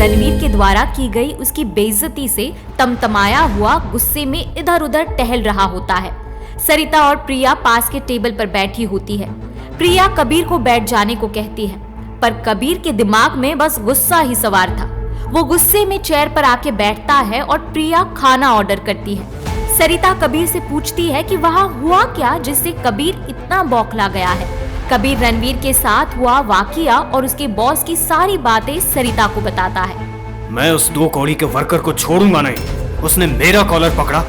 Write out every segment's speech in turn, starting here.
रणवीर के द्वारा की गई उसकी बेइज्जती से तमतमाया हुआ गुस्से में इधर उधर टहल रहा होता है। सरिता और प्रिया पास के टेबल पर बैठी होती है। प्रिया कबीर को बैठ जाने को कहती है, पर कबीर के दिमाग में बस गुस्सा ही सवार था। वो गुस्से में चेयर पर आके बैठता है और प्रिया खाना ऑर्डर करती है। सरिता कबीर से पूछती है कि वहाँ हुआ क्या जिससे कबीर इतना बौखला गया है। कबीर रणवीर के साथ हुआ वाकया और उसके बॉस की सारी बातें सरिता को बताता है। मैं उस 2 कौड़ी के वर्कर को छोड़ूंगा नहीं। उसने मेरा कॉलर पकड़ा।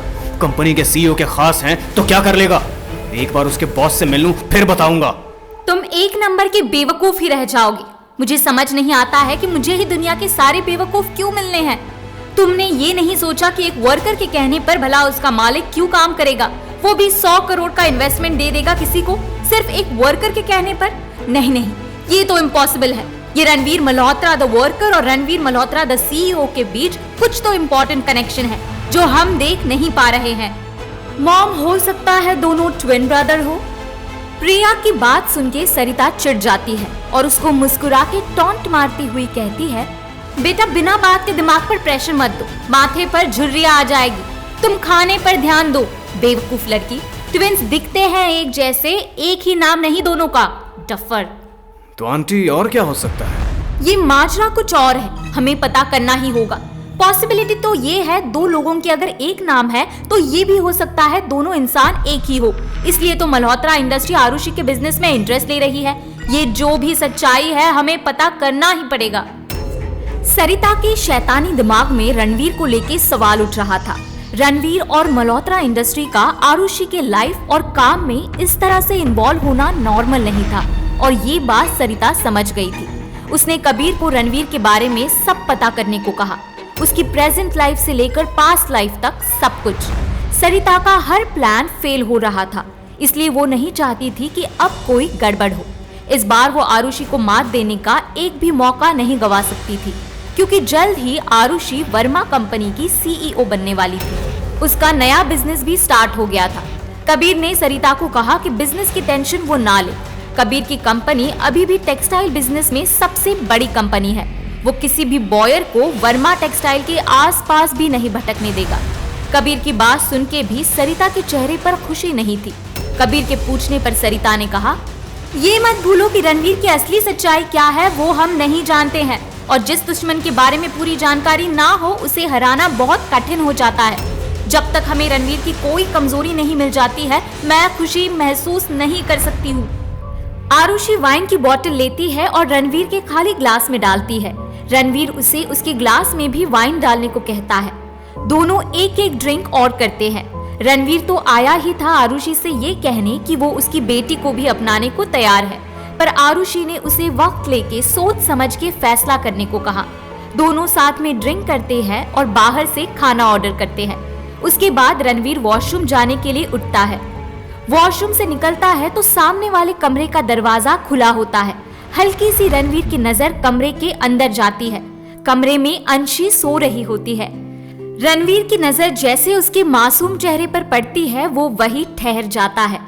कंपनी के सीईओ के खास हैं तो क्या कर लेगा। एक बार उसके बॉस से मिल लूं फिर बताऊंगा। तुम एक नंबर के बेवकूफ ही रह जाओगे। मुझे समझ नहीं आता है कि मुझे ही दुनिया के सारे बेवकूफ क्यों मिलने हैं। तुमने ये नहीं सोचा कि एक वर्कर के कहने पर भला उसका मालिक क्यों काम करेगा, वो भी 100 करोड़ का इन्वेस्टमेंट दे देगा किसी को सिर्फ एक वर्कर के कहने पर। नहीं, ये तो इम्पॉसिबल है। ये रणवीर मल्होत्रा द वर्कर और रणवीर मल्होत्रा द सीईओ के बीच कुछ तो इम्पोर्टेंट कनेक्शन है जो हम देख नहीं पा रहे हैं। मॉम, हो सकता है दोनों ट्विन ब्रदर हो। प्रिया की बात सुन के सरिता चिढ़ जाती है और उसको मुस्कुरा के टॉन्ट मारती हुई कहती है, बेटा बिना बात के दिमाग पर प्रेशर मत दो, माथे पर झुर्रियां आ जाएगी। तुम खाने पर ध्यान दो। बेवकूफ लड़की, ट्विंस दिखते हैं एक जैसे, एक ही नाम नहीं दोनों का, डफर। तो आंटी और क्या हो सकता है? ये माजरा कुछ और है, हमें पता करना ही होगा। पॉसिबिलिटी तो ये है 2 लोगों के अगर एक नाम है तो ये भी हो सकता है दोनों इंसान एक ही हो। इसलिए तो मल्होत्रा इंडस्ट्री आरुषि के बिजनेस में इंटरेस्ट ले रही है। ये जो भी सच्चाई है हमें पता करना ही पड़ेगा। सरिता के शैतानी दिमाग में रणवीर को लेके सवाल उठ रहा था। रणवीर और मल्होत्रा इंडस्ट्री का आरुषि के लाइफ और काम में इस तरह से इन्वॉल्व होना नॉर्मल नहीं था और ये बात सरिता समझ गई थी। उसने कबीर को रणवीर के बारे में सब पता करने को कहा, उसकी प्रेजेंट लाइफ से लेकर पास्ट लाइफ तक सब कुछ। सरिता का हर प्लान फेल हो रहा था, इसलिए वो नहीं चाहती थी कि अब कोई गड़बड़ हो। इस बार वो आरुषि को मात देने का एक भी मौका नहीं गवा सकती थी, क्योंकि जल्द ही आरुषि वर्मा कंपनी की सीईओ बनने वाली थी। उसका नया बिजनेस भी स्टार्ट हो गया था। कबीर ने सरिता को कहा कि बिजनेस की टेंशन वो ना ले। कबीर की कंपनी अभी भी टेक्सटाइल बिजनेस में सबसे बड़ी कंपनी है। वो किसी भी बॉयर को वर्मा टेक्सटाइल के आसपास भी नहीं भटकने देगा। कबीर की बात सुन के भी सरिता के चेहरे पर खुशी नहीं थी। कबीर के पूछने पर सरिता ने कहा, ये मत भूलो कि रणवीर की असली सच्चाई क्या है वो हम नहीं जानते हैं, और जिस दुश्मन के बारे में पूरी जानकारी ना हो उसे हराना बहुत कठिन हो जाता है। जब तक हमें रणवीर की कोई कमजोरी नहीं मिल जाती है मैं खुशी महसूस नहीं कर सकती हूँ। आरुषि वाइन की बोतल लेती है और रणवीर के खाली ग्लास में डालती है। रणवीर उसे उसके ग्लास में भी वाइन डालने को कहता है। दोनों एक एक ड्रिंक और करते हैं। रणवीर तो आया ही था आरुषि से ये कहने कि वो उसकी बेटी को भी अपनाने को तैयार है, पर आरुषि ने उसे वक्त लेके सोच समझ के फैसला करने को कहा। दोनों साथ में ड्रिंक करते हैं और बाहर से खाना ऑर्डर करते हैं। उसके बाद रणवीर वॉशरूम जाने के लिए उठता है। वॉशरूम से निकलता है तो सामने वाले कमरे का दरवाजा खुला होता है। हल्की सी रणवीर की नजर कमरे के अंदर जाती है। कमरे में अंशी सो रही होती है। रणवीर की नजर जैसे उसके मासूम चेहरे पर पड़ती है वो वही ठहर जाता है।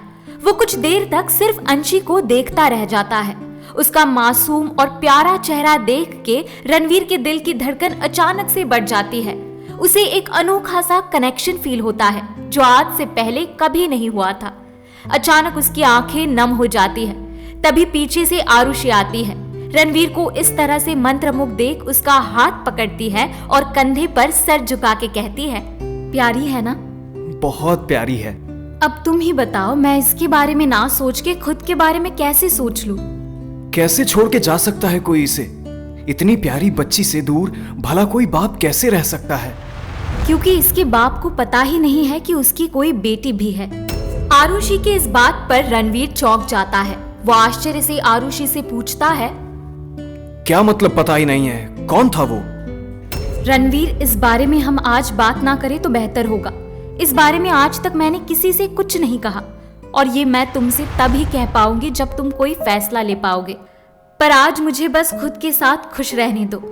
वो कुछ देर तक सिर्फ अंशी को देखता रह जाता है। उसका मासूम और प्यारा चेहरा देख के रणवीर के दिल की धड़कन अचानक से बढ़ जाती है। उसे एक अनोखा सा कनेक्शन फील होता है जो आज से पहले कभी नहीं हुआ था। अचानक उसकी आंखें नम हो जाती है। तभी पीछे से आरुषि आती है। रणवीर को इस तरह से मंत्रमुग्ध देख उसका हाथ पकड़ती है और कंधे पर सर झुका के कहती है, प्यारी है ना? बहुत प्यारी है। अब तुम ही बताओ, मैं इसके बारे में ना सोच के खुद के बारे में कैसे सोच लूं? कैसे छोड़ के जा सकता है कोई इसे? इतनी प्यारी बच्ची से दूर भला कोई बाप कैसे रह सकता है? क्योंकि इसके बाप को पता ही नहीं है कि उसकी कोई बेटी भी है। आरुषि के इस बात पर रणवीर चौंक जाता है। वो आश्चर्य से आरुषि से पूछता है, क्या मतलब पता ही नहीं है? कौन था वो? रणवीर, इस बारे में हम आज बात ना करें तो बेहतर होगा। इस बारे में आज तक मैंने किसी से कुछ नहीं कहा और ये मैं तुमसे तभी कह पाऊंगी जब तुम कोई फैसला ले पाओगे। पर आज मुझे बस खुद के साथ खुश रहने दो।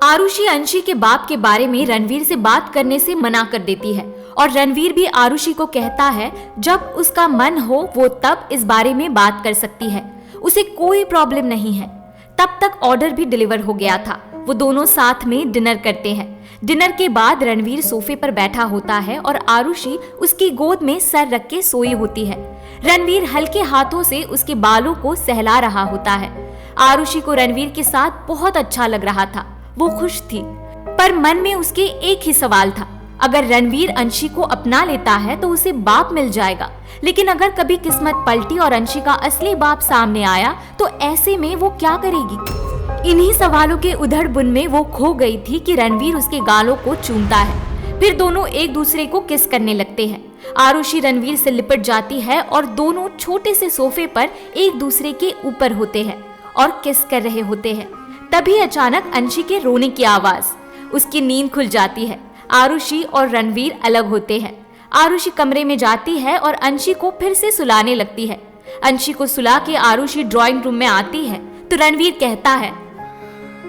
आरुषि अंशी के बाप के बारे में रणवीर से बात करने से मना कर देती है और रणवीर भी आरुषि को कहता है जब उसका मन हो वो तब इस बारे में बात कर सकती है, उसे कोई प्रॉब्लम नहीं है। तब तक ऑर्डर भी डिलीवर हो गया था वो दोनों साथ में डिनर करते हैं। डिनर के बाद रणवीर सोफे पर बैठा होता है और आरुषि उसकी गोद में सर रख के सोई होती है। रणवीर हल्के हाथों से उसके बालों को सहला रहा होता है। आरुषि को रणवीर के साथ बहुत अच्छा लग रहा था, वो खुश थी, पर मन में उसके एक ही सवाल था, अगर रणवीर अंशी को अपना लेता है तो उसे बाप मिल जाएगा, लेकिन अगर कभी किस्मत पलटी और अंशी का असली बाप सामने आया तो ऐसे में वो क्या करेगी। इन्हीं सवालों के उधड़-बुन में वो खो गई थी कि रणवीर उसके गालों को चूमता है। फिर दोनों एक दूसरे को किस करने लगते हैं। आरुषि रणवीर से लिपट जाती है और दोनों छोटे से सोफे पर एक दूसरे के ऊपर होते हैं और किस कर रहे होते हैं। तभी अचानक अंशी के रोने की आवाज, उसकी नींद खुल जाती है। आरुषि और रणवीर अलग होते हैं। आरुषि कमरे में जाती है और अंशी को फिर से सुलाने लगती है। अंशी को सुला के आरुषि ड्राइंग रूम में आती है तो रणवीर कहता है,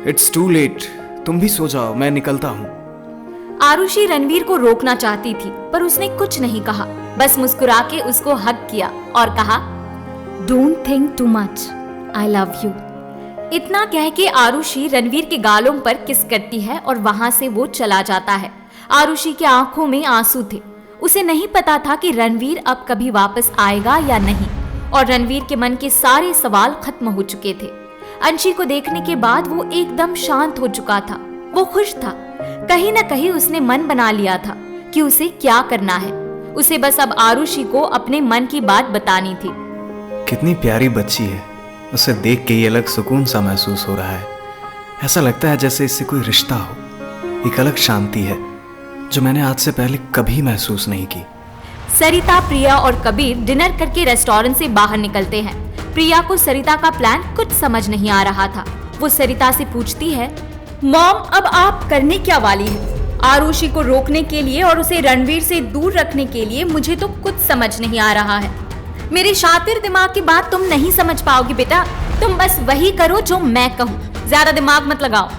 इट्स टू लेट, तुम भी सो जाओ, मैं निकलता हूँ। आरुषि रणवीर को रोकना चाहती थी पर उसने कुछ नहीं कहा, बस मुस्कुरा के उसको हग किया और कहा, don't think too much, I love you. इतना कह के आरुषि रणवीर के गालों पर किस करती है और वहां से वो चला जाता है। आरुषि की आंखों में आंसू थे। उसे नहीं पता था कि रणवीर अब कभी वापस आएगा या नहीं, और रणवीर के मन के सारे सवाल खत्म हो चुके थे। अंशी को देखने के बाद वो एकदम शांत हो चुका था। वो खुश था। कहीं न कहीं उसने मन बना लिया था कि उसे क्या करना है। उसे बस अब आरुषि को अपने मन की बात बतानी थी। कितनी प्यारी बच्ची है, उसे देख के ही अलग सुकून सा महसूस हो रहा है। ऐसा लगता है जैसे इससे कोई रिश्ता हो। एक अलग शांति है जो मैंने आज से पहले कभी महसूस नहीं की। सरिता, प्रिया और कबीर डिनर करके रेस्टोरेंट से बाहर निकलते हैं। प्रिया को सरिता का प्लान कुछ समझ नहीं आ रहा था। वो सरिता से पूछती है, मॉम, अब आप करने क्या वाली है? आरुषि को रोकने के लिए और उसे रणवीर से दूर रखने के लिए मुझे तो कुछ समझ नहीं आ रहा है। मेरे शातिर दिमाग की बात तुम नहीं समझ पाओगी बेटा। तुम बस वही करो जो मैं कहूँ, ज्यादा दिमाग मत लगाओ।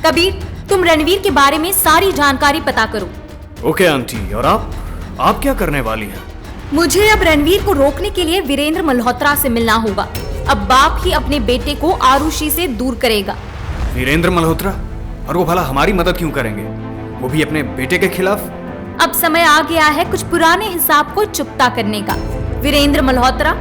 कबीर, तुम रणवीर के बारे में सारी जानकारी पता करो। ओके आंटी, और आप क्या करने वाली हैं? मुझे अब रणवीर को रोकने के लिए वीरेंद्र मल्होत्रा से मिलना होगा। अब बाप ही अपने बेटे को आरुषि से दूर करेगा। वीरेंद्र मल्होत्रा? और वो भला हमारी मदद क्यों करेंगे, वो भी अपने बेटे के खिलाफ? अब समय आ गया है कुछ पुराने हिसाब को चुकता करने का। वीरेंद्र मल्होत्रा,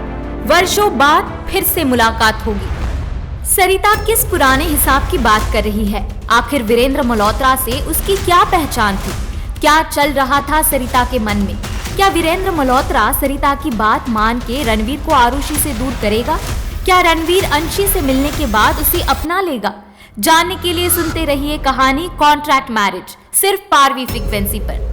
वर्षों बाद फिर से मुलाकात होगी। सरिता किस पुराने हिसाब की बात कर रही है? आखिर वीरेंद्र मल्होत्रा से उसकी क्या पहचान थी? क्या चल रहा था सरिता के मन में? क्या वीरेंद्र मल्होत्रा सरिता की बात मान के रणवीर को आरुषि से दूर करेगा? क्या रणवीर अंशी से मिलने के बाद उसे अपना लेगा? जानने के लिए सुनते रहिए कहानी कॉन्ट्रैक्ट मैरिज, सिर्फ पारवी फ्रीक्वेंसी पर।